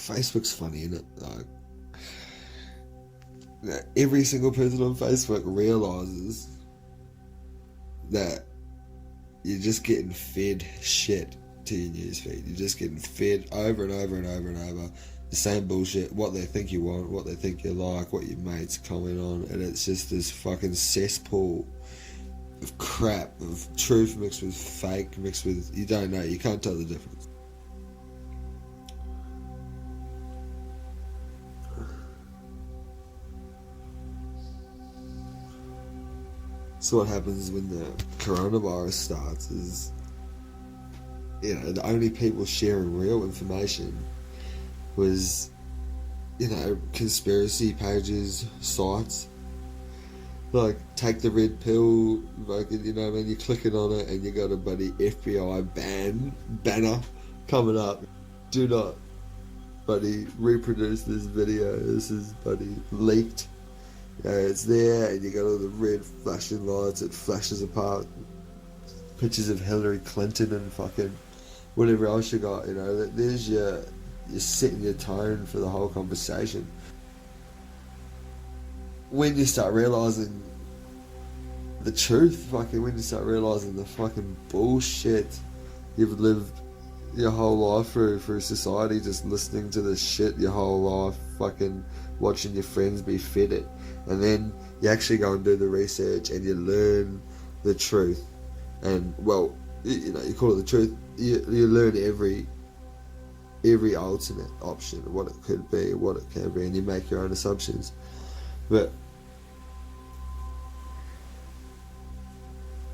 Facebook's funny, isn't it? Like, every single person on Facebook realizes that you're just getting fed shit to your newsfeed. You're just getting fed over and over and over and over the same bullshit, what they think you want, what they think you like, what your mates comment on, and it's just this fucking cesspool of crap, of truth mixed with fake, mixed with, you don't know, you can't tell the difference. So what happens when the coronavirus starts is, you know, the only people sharing real information was, you know, conspiracy pages, sites. Like, take the red pill, like, you know, when you're clicking on it and you got a bloody FBI banner coming up. Do not, buddy, reproduce this video. This is, buddy, leaked. You know, it's there, and you got all the red flashing lights. It flashes apart pictures of Hillary Clinton and fucking whatever else you got. You know, there's you're setting your tone for the whole conversation. When you start realizing the truth, fucking, when you start realizing the fucking bullshit you've lived your whole life through society, just listening to this shit your whole life, fucking watching your friends be fed it, and then you actually go and do the research and you learn the truth, and, well, you know, you call it the truth, you learn every alternate option, what it could be, what it can be, and you make your own assumptions. But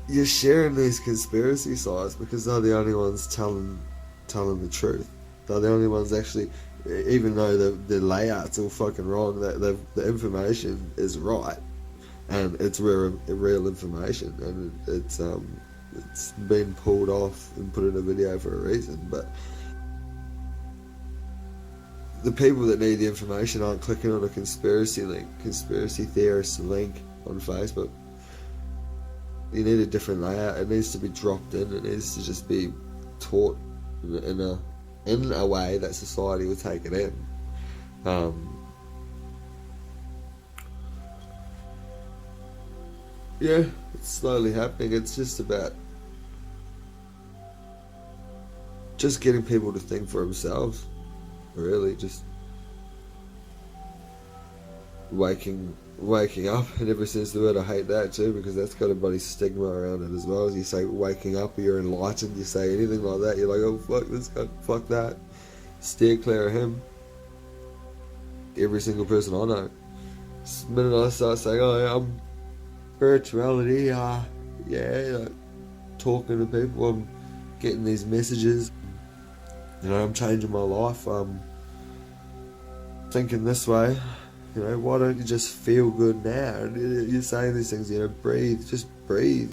you're sharing these conspiracy sites because they're the only ones telling the truth. They're the only ones actually, even though the layout's all fucking wrong, the information is right, and it's real information, and it's been pulled off and put in a video for a reason. But the people that need the information aren't clicking on a conspiracy theorist link on Facebook. You need a different layout. It needs to be dropped in. It needs to just be taught in a way that society will take it in. Yeah, it's slowly happening. It's just about just getting people to think for themselves. Really, just waking up. And ever since the word, I hate that too, because that's got a bloody stigma around it as well. As you say waking up, or you're enlightened, you say anything like that, you're like, oh fuck this guy, fuck that, steer clear of him. Every single person I know, the minute I start saying, oh, I'm spirituality, yeah, like, talking to people, I'm getting these messages, you know, I'm changing my life, I'm thinking this way, you know, why don't you just feel good now? You're saying these things, you know, breathe, just breathe.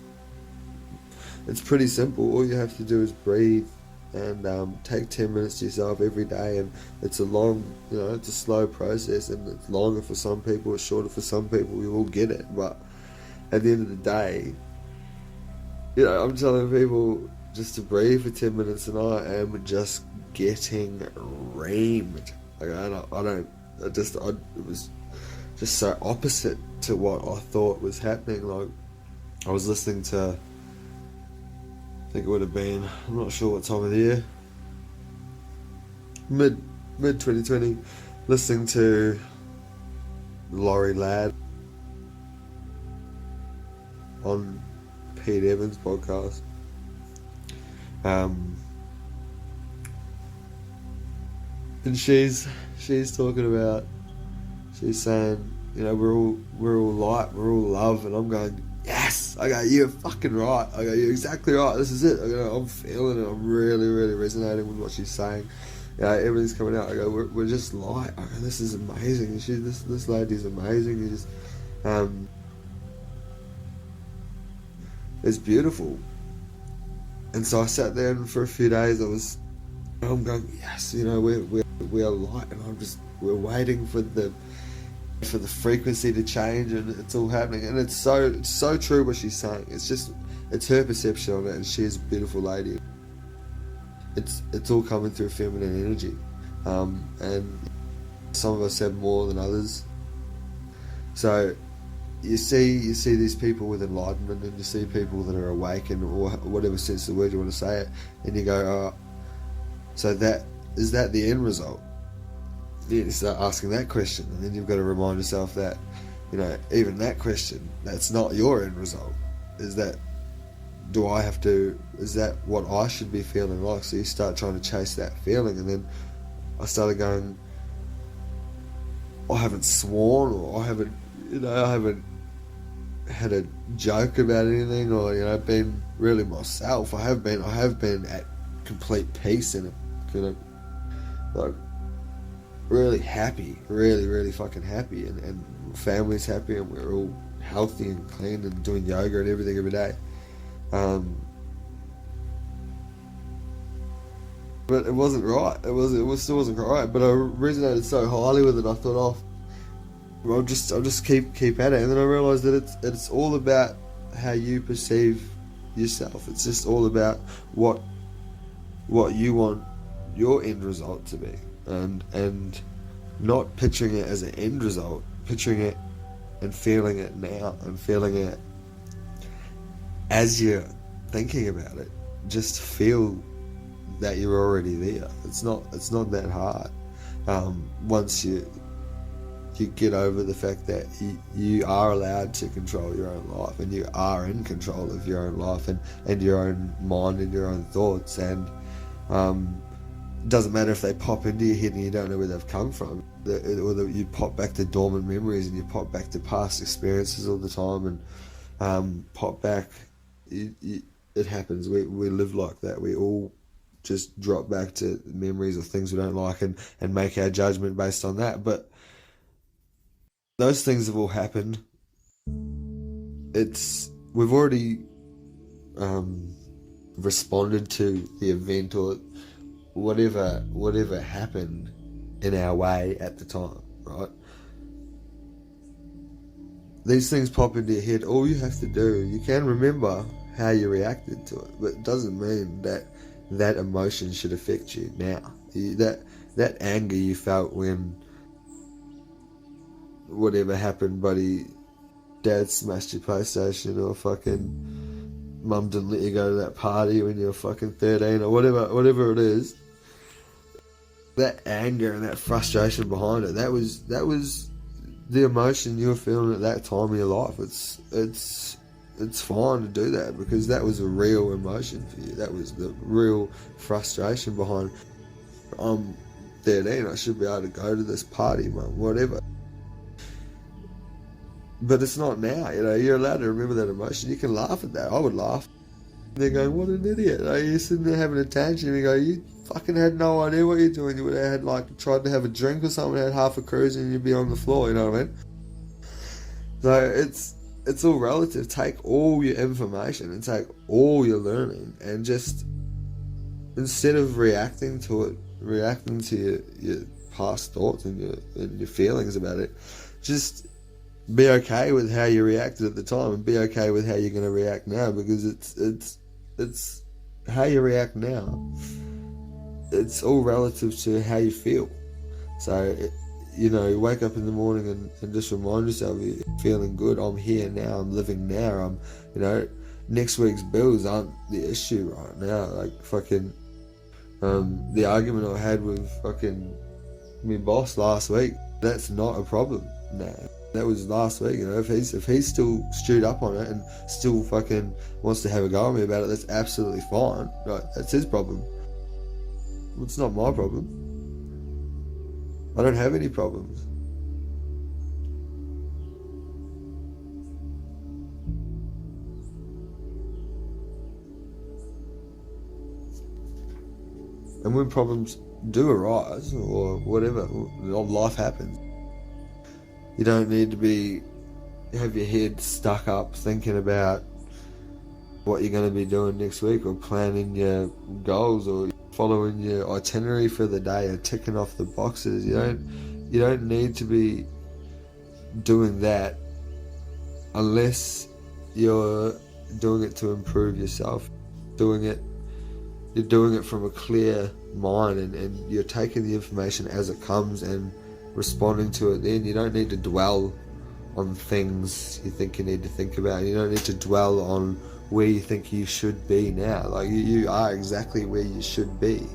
It's pretty simple. All you have to do is breathe and take 10 minutes to yourself every day, and it's a long, you know, it's a slow process, and it's longer for some people, it's shorter for some people, you all get it, but at the end of the day, you know, I'm telling people just to breathe for 10 minutes, and I am just getting reamed. Like, it was just so opposite to what I thought was happening. Like, I was listening to, I think it would have been, I'm not sure what time of the year, mid 2020, listening to Laurie Ladd on Pete Evans' podcast. And she's talking about, she's saying, you know, we're all light, we're all love, and I'm going, yes. I go, you're fucking right. I go, you're exactly right. This is it. I go, I'm feeling it. I'm really, really resonating with what she's saying. You know, everything's coming out. I go, we're just light. I go, this is amazing. This lady's amazing. You just, it's beautiful. And so I sat there, and for a few days I'm going, yes, you know, we are light, and we're waiting for the frequency to change, and it's all happening, and it's so true what she's saying. It's her perception of it, and she's a beautiful lady. It's all coming through feminine energy. and some of us have more than others. So you see these people with enlightenment, and you see people that are awakened, or whatever sense of the word you want to say it, and you go, oh, so is that the end result? You start asking that question, and then you've got to remind yourself that, even that question, that's not your end result. Is that what I should be feeling like? So you start trying to chase that feeling, and then I started going, I haven't sworn, or I haven't had a joke about anything, or been really myself. I have been at complete peace, and like really happy, really fucking happy, and family's happy, and we're all healthy and clean and doing yoga and everything every day. But it wasn't right. It still wasn't right. But I resonated so highly with it. I thought, I'll just keep at it. And then I realised that it's all about how you perceive yourself. It's just all about what you want your end result to be, and not picturing it as an end result. Picturing it and feeling it now, and feeling it as you're thinking about it. Just feel that you're already there. It's not that hard. Once you get over the fact that you are allowed to control your own life, and you are in control of your own life, and your own mind and your own thoughts, and it doesn't matter if they pop into your head and you don't know where they've come from, or that you pop back to dormant memories, and you pop back to past experiences all the time, and pop back. It happens. We live like that. We all just drop back to memories of things we don't like, and make our judgment based on that. But those things have all happened. We've already responded to the event, or whatever happened in our way at the time, right? These things pop into your head. All you have to do, you can remember how you reacted to it, but it doesn't mean that emotion should affect you now. That anger you felt when whatever happened, buddy, dad smashed your PlayStation, or fucking mum didn't let you go to that party when you were fucking 13, or whatever it is, that anger and that frustration behind it, that was the emotion you were feeling at that time of your life. It's fine to do that, because that was a real emotion for you. That was the real frustration behind, I'm 13, I should be able to go to this party, mum, whatever. But it's not now. You're allowed to remember that emotion. You can laugh at that. I would laugh. They're going, what an idiot. You're sitting there having a tantrum, and you go, you fucking had no idea what you're doing. You would have had, tried to have a drink or something, had half a cruise, and you'd be on the floor, you know what I mean? So it's all relative. Take all your information and take all your learning, and just, instead of reacting to your past thoughts and your feelings about it, just be okay with how you reacted at the time, and be okay with how you're going to react now, because it's how you react now. It's all relative to how you feel. So, wake up in the morning and just remind yourself, you're feeling good. I'm here now. I'm living now. Next week's bills aren't the issue right now. Like, fucking, the argument I had with fucking my boss last week, that's not a problem now. That was last week. If he's still stewed up on it and still fucking wants to have a go at me about it, that's absolutely fine. Right? That's his problem. It's not my problem. I don't have any problems. And when problems do arise, or whatever, life happens, you don't need to have your head stuck up thinking about what you're going to be doing next week, or planning your goals, or following your itinerary for the day, or ticking off the boxes. You don't need to be doing that unless you're doing it to improve yourself. You're doing it from a clear mind, and you're taking the information as it comes and responding to it. Then you don't need to dwell on things you think you need to think about. You don't need to dwell on where you think you should be now. Like, you are exactly where you should be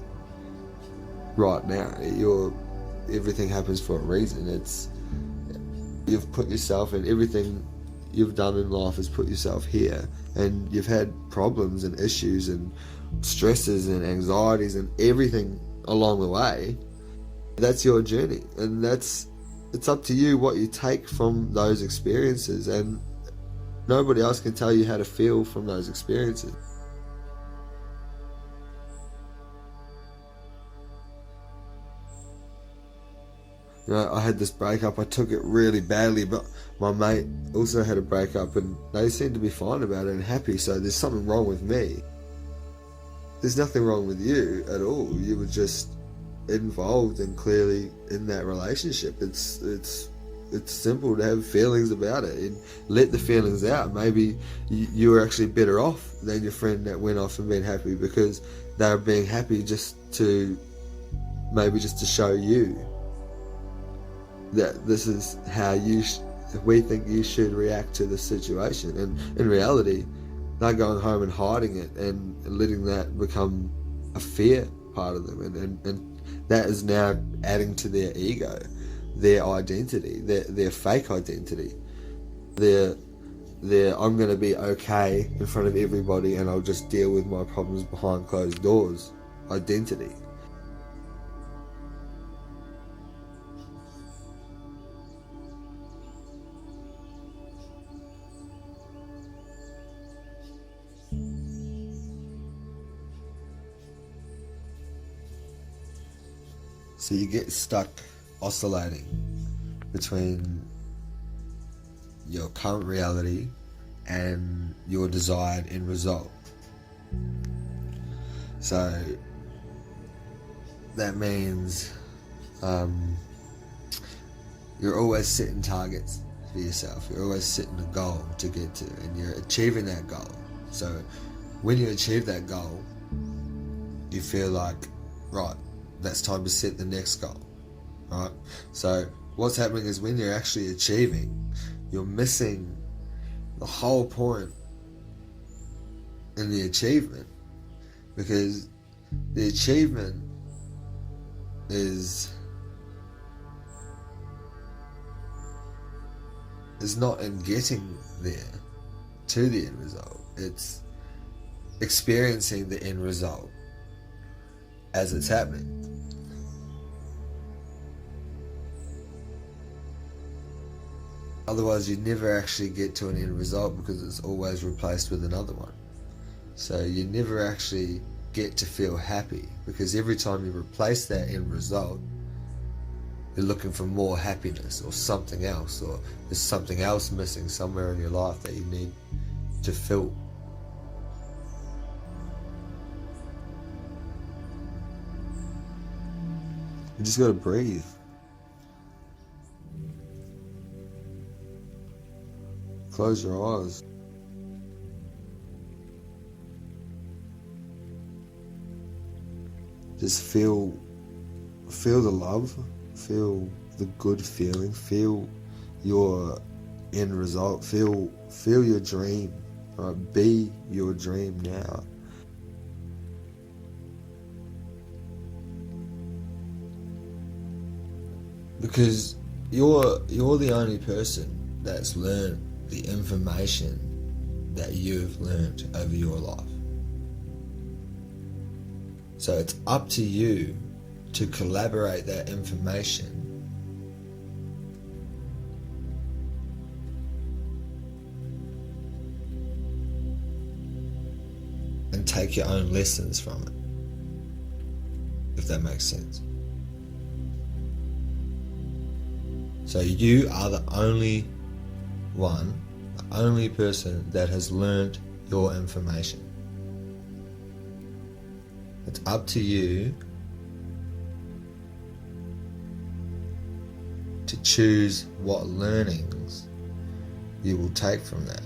right now. Everything happens for a reason. You've put yourself in everything you've done in life has put yourself here, and you've had problems and issues and stresses and anxieties and everything along the way. That's your journey, and it's up to you what you take from those experiences, and nobody else can tell you how to feel from those experiences. You know, I had this breakup, I took it really badly, but my mate also had a breakup and they seemed to be fine about it and happy, so there's something wrong with me. There's nothing wrong with you at all. You were just involved and clearly in that relationship. It's simple to have feelings about it and let the feelings out. Maybe you were actually better off than your friend that went off and been happy, because they were being happy just to show you that this is how we think you should react to the situation. And in reality, they're going home and hiding it and letting that become a fear part of them, and that is now adding to their ego, their identity, their fake identity, their I'm going to be okay in front of everybody and I'll just deal with my problems behind closed doors identity. So you get stuck oscillating between your current reality and your desired end result. So that means you're always setting targets for yourself. You're always setting a goal to get to, and you're achieving that goal. So when you achieve that goal, you feel like, right, that's time to set the next goal, right? So what's happening is when you're actually achieving, you're missing the whole point in the achievement, because the achievement is not in getting there to the end result. It's experiencing the end result as it's happening. Otherwise, you never actually get to an end result, because it's always replaced with another one. So you never actually get to feel happy, because every time you replace that end result, you're looking for more happiness or something else, or there's something else missing somewhere in your life that you need to fill. You just gotta breathe. Close your eyes. Just feel the love, feel the good feeling, feel your end result, feel your dream, right? Be your dream now. Because you're the only person that's learned the information that you've learned over your life. So it's up to you to collaborate that information and take your own lessons from it, if that makes sense. So you are the only person that has learned your information. It's up to you to choose what learnings you will take from that.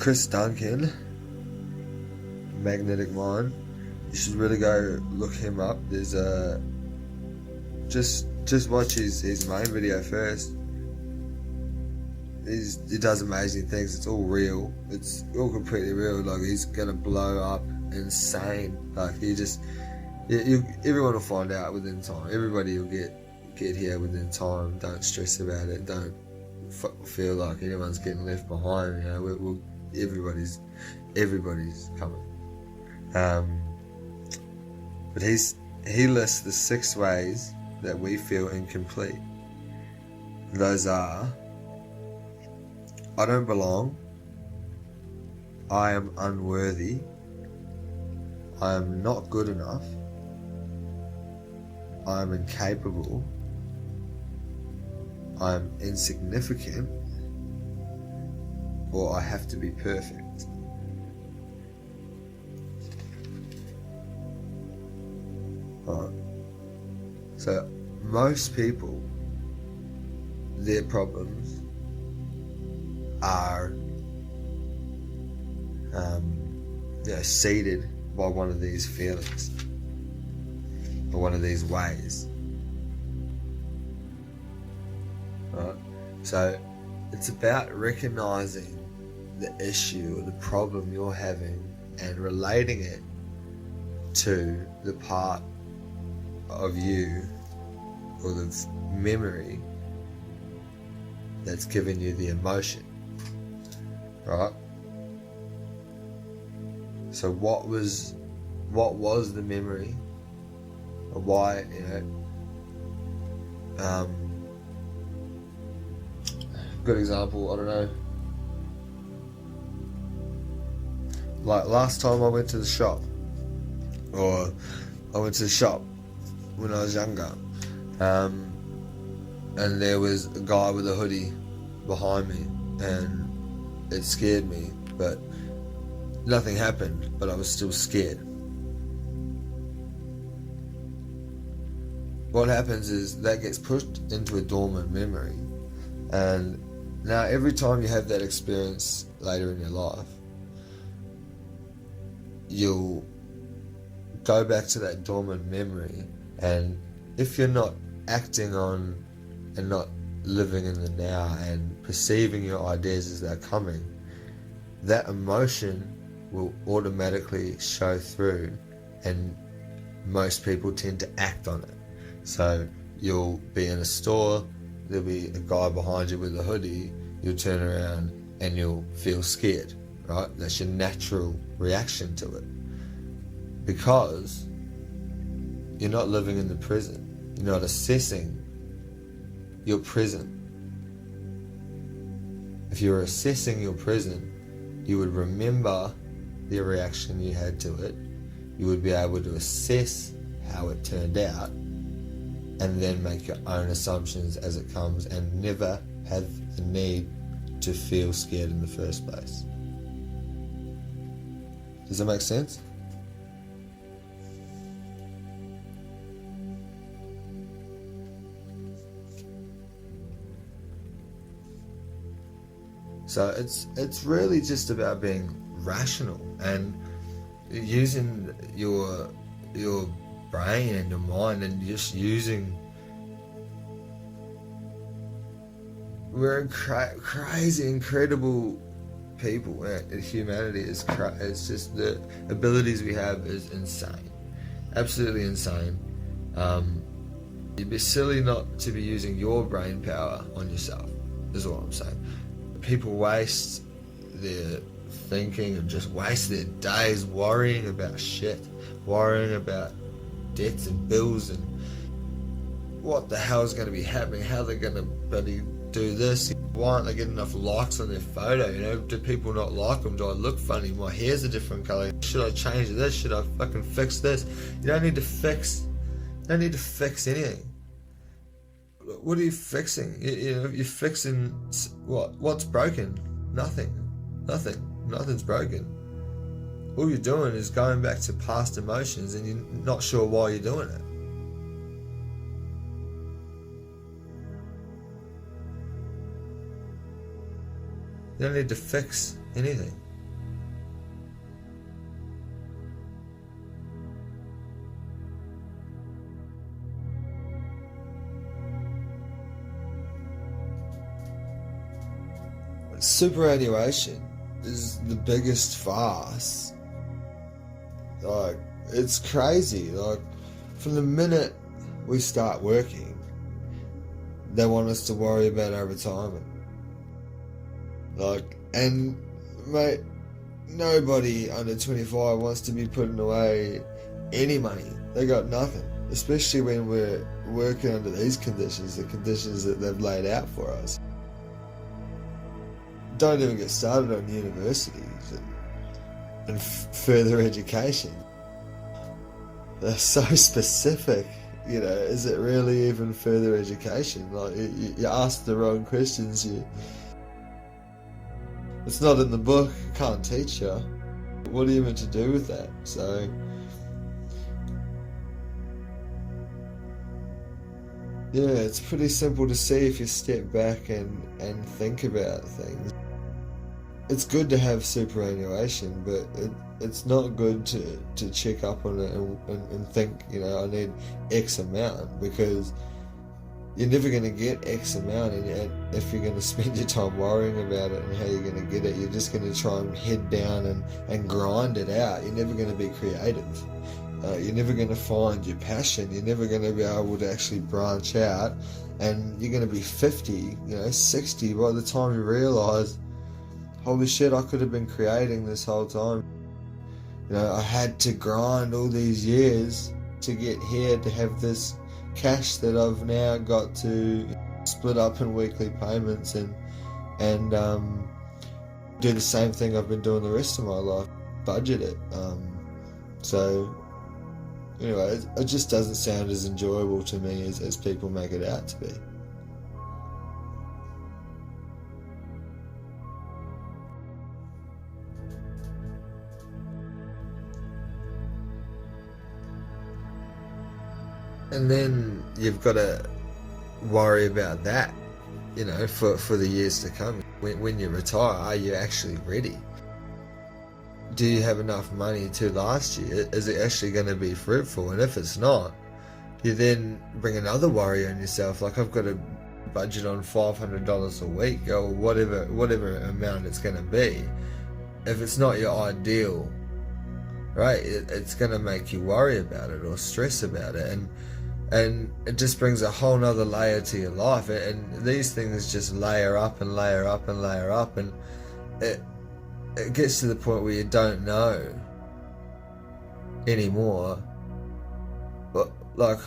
Chris Duncan, Magnetic Mind. You should really go look him up. There's a just watch his main video first. He does amazing things. It's all real. It's all completely real. Like, he's gonna blow up insane. Like, everyone will find out within time. Everybody will get here within time. Don't stress about it. Don't feel like anyone's getting left behind. You know, everybody's coming. But he lists the 6 ways that we feel incomplete. Those are: I don't belong, I am unworthy, I am not good enough, I am incapable, I am insignificant, or I have to be perfect. Alright. So most people, their problems are seeded by one of these feelings or one of these ways. Right? So it's about recognizing the issue or the problem you're having and relating it to the part of you or the memory that's given you the emotion, right? So what was the memory, or why, good example, I don't know, like last time I went to the shop, or I went to the shop when I was younger, and there was a guy with a hoodie behind me, and it scared me, but nothing happened, but I was still scared. What happens is that gets pushed into a dormant memory, and now every time you have that experience later in your life, you'll go back to that dormant memory, and if you're not acting on and not living in the now and perceiving your ideas as they're coming, that emotion will automatically show through, and most people tend to act on it. So you'll be in a store, there'll be a guy behind you with a hoodie, you'll turn around and you'll feel scared, right? That's your natural reaction to it, because you're not living in the present. You're not assessing your present. If you were assessing your present, you would remember the reaction you had to it. You would be able to assess how it turned out, and then make your own assumptions as it comes, and never have the need to feel scared in the first place. Does that make sense? So it's really just about being rational and using your brain and your mind, and just using. We're crazy, incredible people. Humanity is it's just the abilities we have is insane, absolutely insane. You'd be silly not to be using your brain power on yourself, is what I'm saying. People waste their thinking and just waste their days worrying about shit, worrying about debts and bills and what the hell is going to be happening, how they're going to bloody do this, why aren't they getting enough likes on their photo, do people not like them, do I look funny, my hair's a different colour, should I change this, should I fucking fix this? You don't need to fix anything. What are you fixing? You're fixing what? What's broken? Nothing's broken. All you're doing is going back to past emotions, and you're not sure why you're doing it. You don't need to fix anything. superannuation is the biggest farce. Like, it's crazy. Like, from the minute we start working, they want us to worry about our retirement. Like, and mate, nobody under 25 wants to be putting away any money. They got nothing, especially when we're working under these conditions, the conditions that they've laid out for us. Don't even get started on universities and further education. They're so specific, you know. Is it really even further education? Like, you ask the wrong questions. It's not in the book. Can't teach you. What are you meant to do with that? So, yeah, it's pretty simple to see if you step back and think about things. It's good to have superannuation, but it's not good to check up on it and think, you know, I need X amount, because you're never going to get X amount, and if you're going to spend your time worrying about it and how you're going to get it, you're just going to try and head down and grind it out. You're never going to be creative. You're never going to find your passion. You're never going to be able to actually branch out, and you're going to be 50, 60 by the time you realise, holy shit, I could have been creating this whole time. I had to grind all these years to get here, to have this cash that I've now got to split up in weekly payments and do the same thing I've been doing the rest of my life, budget it. So anyway, it just doesn't sound as enjoyable to me as people make it out to be. And then you've got to worry about that, for the years to come. When you retire, are you actually ready? Do you have enough money to last you? Is it actually going to be fruitful? And if it's not, you then bring another worry on yourself. Like, I've got to budget on $500 a week or whatever amount it's going to be. If it's not your ideal, right, it's going to make you worry about it or stress about it. And it just brings a whole nother layer to your life. And these things just layer up and layer up and layer up. And it gets to the point where you don't know anymore, like,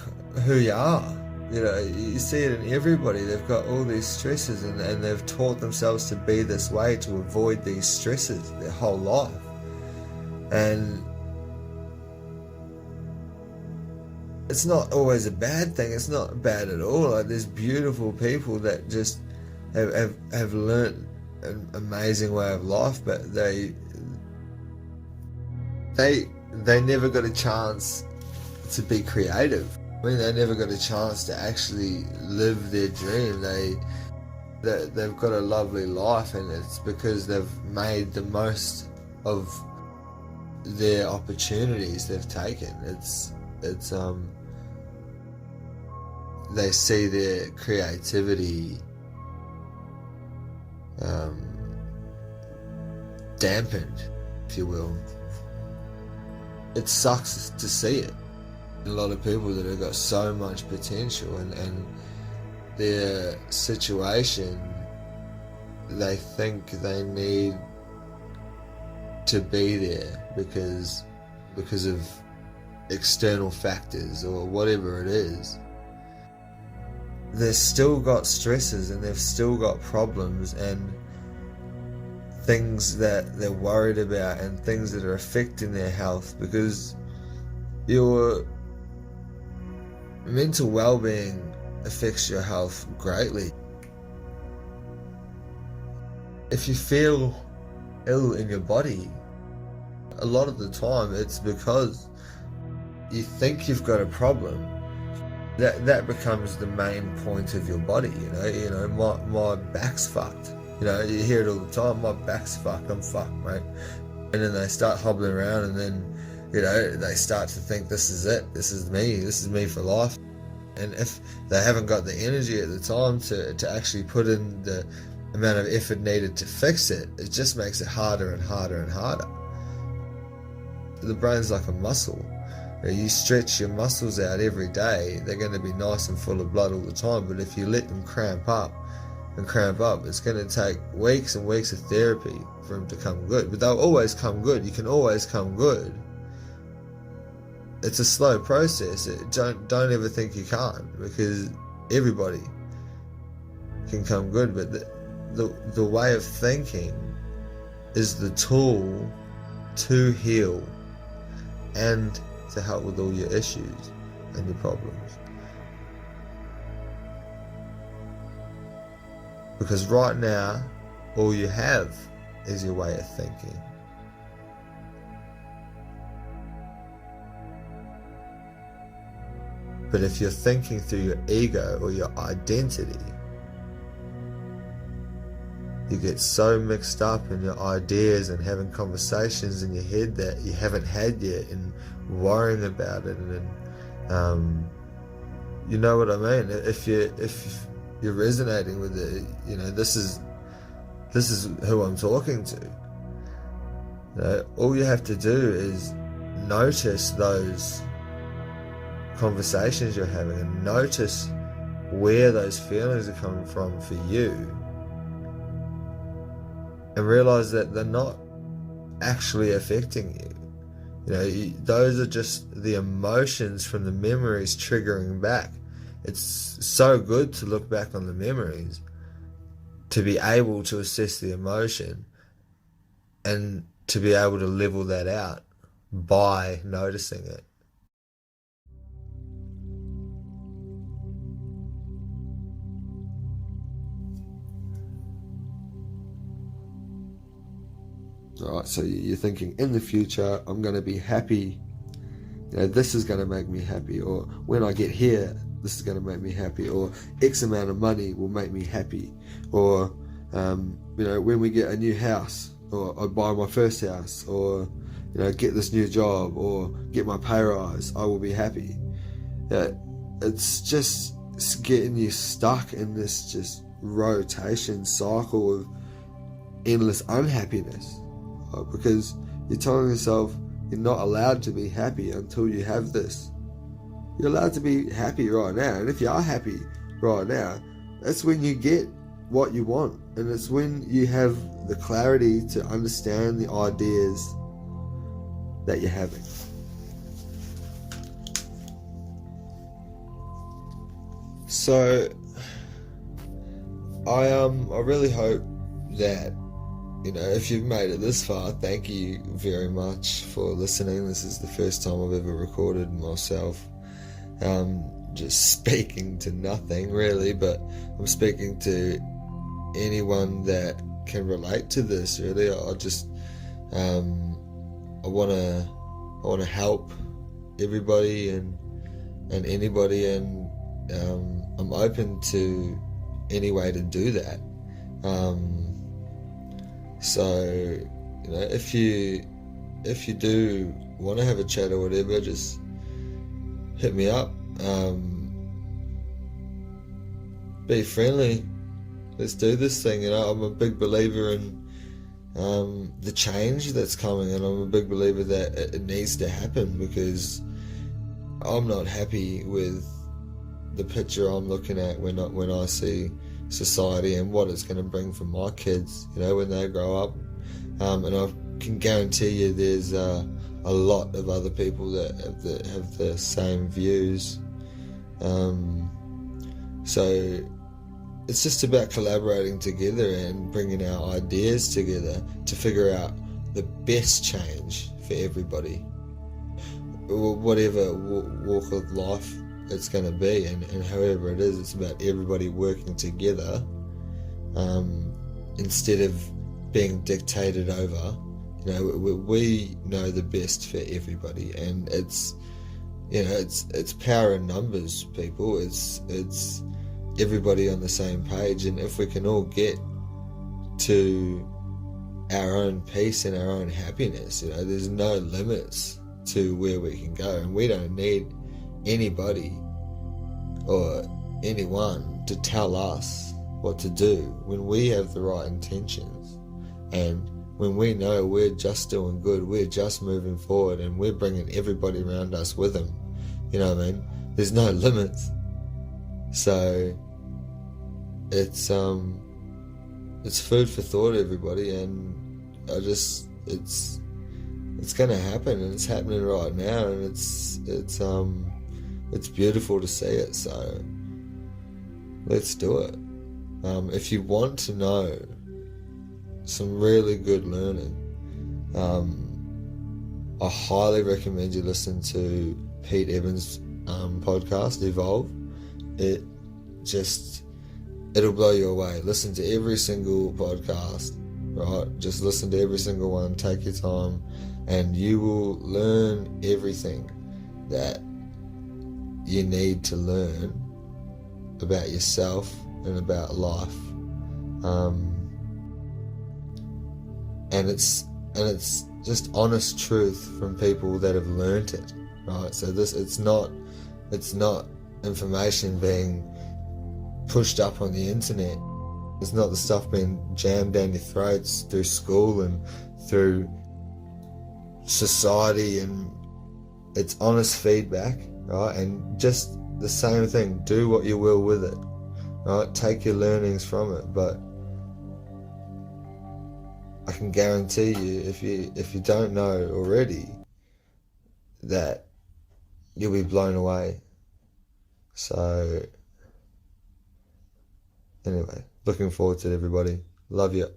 who you are. You see it in everybody. They've got all these stresses and they've taught themselves to be this way to avoid these stresses their whole life. And it's not always a bad thing. It's not bad at all. Like, there's beautiful people that just have learnt an amazing way of life, but they never got a chance to be creative. I mean, they never got a chance to actually live their dream. They've got a lovely life, and it's because they've made the most of their opportunities they've taken. It's they see their creativity dampened, if you will. It sucks to see it. A lot of people that have got so much potential and their situation, they think they need to be there because of external factors or whatever it is. They've still got stresses and they've still got problems and things that they're worried about and things that are affecting their health, because your mental well-being affects your health greatly. If you feel ill in your body, a lot of the time it's because you think you've got a problem. That becomes the main point of your body. My back's fucked. You hear it all the time. My back's fucked. I'm fucked, mate. And then they start hobbling around, and then they start to think, this is it. This is me for life. And if they haven't got the energy at the time to actually put in the amount of effort needed to fix it, it just makes it harder and harder and harder. The brain's like a muscle. You stretch your muscles out every day, they're going to be nice and full of blood all the time, but if you let them cramp up, it's going to take weeks and weeks of therapy for them to come good. But they'll always come good. You can always come good. It's a slow process. Don't ever think you can't, because everybody can come good. But the way of thinking is the tool to heal and to help with all your issues and your problems. Because right now, all you have is your way of thinking. But if you're thinking through your ego or your identity, you get so mixed up in your ideas and having conversations in your head that you haven't had yet, and worrying about it, and you know what I mean. If you're resonating with it, you know, this is who I'm talking to. You know, all you have to do is notice those conversations you're having, and notice where those feelings are coming from for you, and realize that they're not actually affecting you. You know, those are just the emotions from the memories triggering back. It's so good to look back on the memories, to be able to assess the emotion, and to be able to level that out by noticing it. Alright, so you're thinking, in the future, I'm going to be happy. You know, this is going to make me happy. Or when I get here, this is going to make me happy. Or X amount of money will make me happy. Or, you know, when we get a new house, or I buy my first house, or, you know, get this new job, or get my pay rise, I will be happy. It's just getting you stuck in this just rotation cycle of endless unhappiness. Because you're telling yourself you're not allowed to be happy until you have this. You're allowed to be happy right now, and if you are happy right now, that's when you get what you want, and it's when you have the clarity to understand the ideas that you're having. So I really hope that, you know, if you've made it this far, thank you very much for listening. This is the first time I've ever recorded myself, just speaking to nothing really, but I'm speaking to anyone that can relate to this. Really, I just I want to help everybody and anybody, and I'm open to any way to do that. So, you know, if you do want to have a chat or whatever, just hit me up. Be friendly. Let's do this thing. You know, I'm a big believer in the change that's coming, and I'm a big believer that it needs to happen, because I'm not happy with the picture I'm looking at when I see society and what it's going to bring for my kids, you know, when they grow up. And I can guarantee you there's a lot of other people that have the same views. So it's just about collaborating together and bringing our ideas together to figure out the best change for everybody, whatever walk of life it's going to be, and however it is, it's about everybody working together, instead of being dictated over. You know, we know the best for everybody, and it's, you know, it's power in numbers, people. It's everybody on the same page, and if we can all get to our own peace and our own happiness, you know, there's no limits to where we can go, and we don't need anybody or anyone to tell us what to do when we have the right intentions, and when we know we're just doing good, we're just moving forward, and we're bringing everybody around us with them. You know what I mean? There's no limits. So it's food for thought, everybody, and it's gonna happen, and it's happening right now, and it's beautiful to see it. So let's do it. If you want to know some really good learning, I highly recommend you listen to Pete Evans' podcast, Evolve. It'll blow you away. Listen to every single podcast, right? Just listen to every single one, take your time, and you will learn everything that you need to learn about yourself and about life. And it's just honest truth from people that have learnt it, right? So it's not information being pushed up on the internet. It's not the stuff being jammed down your throats through school and through society, and it's honest feedback, right? And just the same thing, do what you will with it, right? Take your learnings from it, but I can guarantee you, if you don't know already, that you'll be blown away. So anyway, looking forward to it, everybody. Love you.